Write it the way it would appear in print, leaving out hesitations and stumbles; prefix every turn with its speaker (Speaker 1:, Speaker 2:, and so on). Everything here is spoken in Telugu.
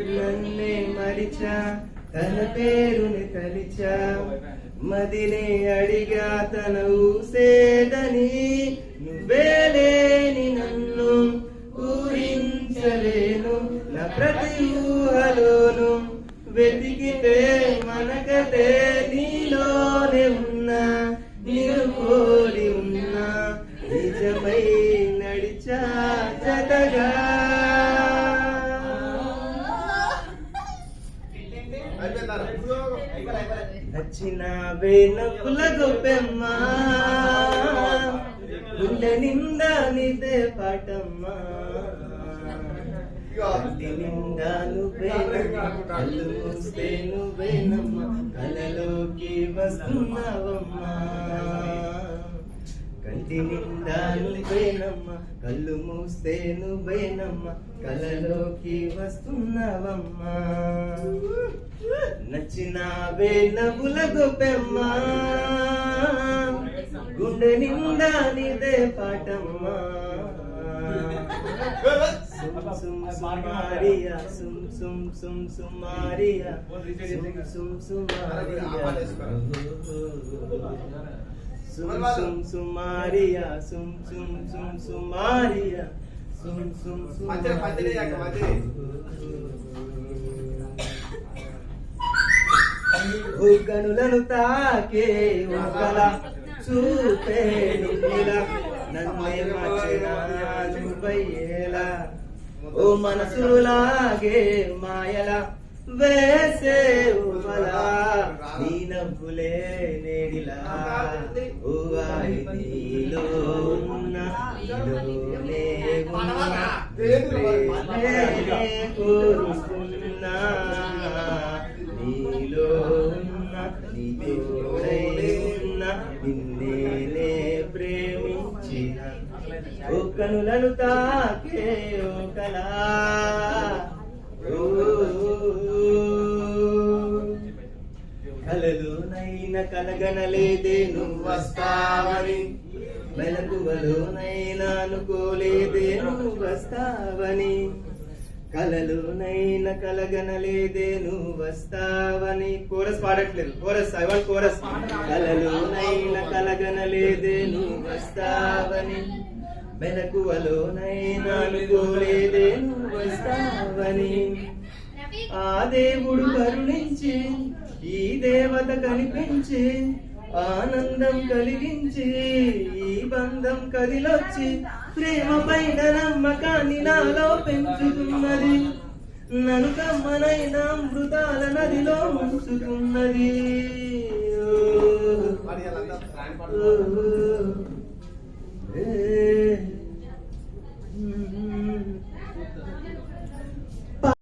Speaker 1: నన్నే మరిచా తన పేరుని తలిచా మదినే అడిగా తన ఊసేదని నువ్వేలేని నన్ను ఊహించలేను నా ప్రతి ఊహలోను వెతికితే మనకతే నీలోనే ఉన్నా నిన్ను కోరి ఉన్నా నిజమై నడిచా జతగా నచ్చినవే నవ్వుల గొప్పెమ్మా గుండె నిండా నీదే పాటమ్మా కంటి నిండా నువ్వేనమ్మా కళ్ళు మూస్తే నువ్వేనమ్మా కలలోకి వస్తున్నావమ్మా కంటి నిండా నువ్వేనమ్మా కళ్ళు మూస్తే నువ్వేనమ్మా కలలోకి వస్తున్నావమ్మా నచ్చినవే నవ్వుల గొప్పెమ్మా గుండె నిండా నీదే పాటమ్మా సుమ్ సుమారియా సుమ్ సుమ్ సుమ్ సుమారియా సుమ్ సుమారియా సుమ్ సుమ్ సుమారియా సుమ్ సుమ్ సుమ్ సుమారియా సుమ్ సుమ్ సుమారియా గనులను తాకే ఒకల చూపే నిలా నన్నే మార్చిన నువ్వయ్యేలా ఓ మనసులాగే మాయలా వేసే ఉమలా నీ నవ్వులే నేడిలా ఓ ఆయి నీలో ఉన్న నీలోనే ఉన్న ప్రేమే కోరుకున్నా నీలో ఉన్న నీతోనే ఉన్న నిన్నేనే ప్రేమించిన ఓ కనులను తాకే ఓ కళా కలలోనైనా కలగనలేదే నువ్వు వస్తావని మెలకువలోనైనా అనుకోలేదే నువ్వు వస్తావని కలలోనైనా కలగనలేదే నువ్వు వస్తావని కోరస్ పాడట్లేదు కోరస్ ఐ వాంట్ కోరస్ కలలోనైనా కలగనలేదే నువ్వు వస్తావని మెలకువలోనైనా అనుకోలేదే నువ్వు వస్తావని ఆ దేవుడు కరుణించి ఈ దేవత కనిపించి ఆనందం కలిగించి ఈ బంధం కదిలొచ్చి ప్రేమ పైన నమ్మకాన్ని నాలో పెంచుతున్నది నన్ను కమ్మనైన అమృతాల నదిలో ముంచుతున్నది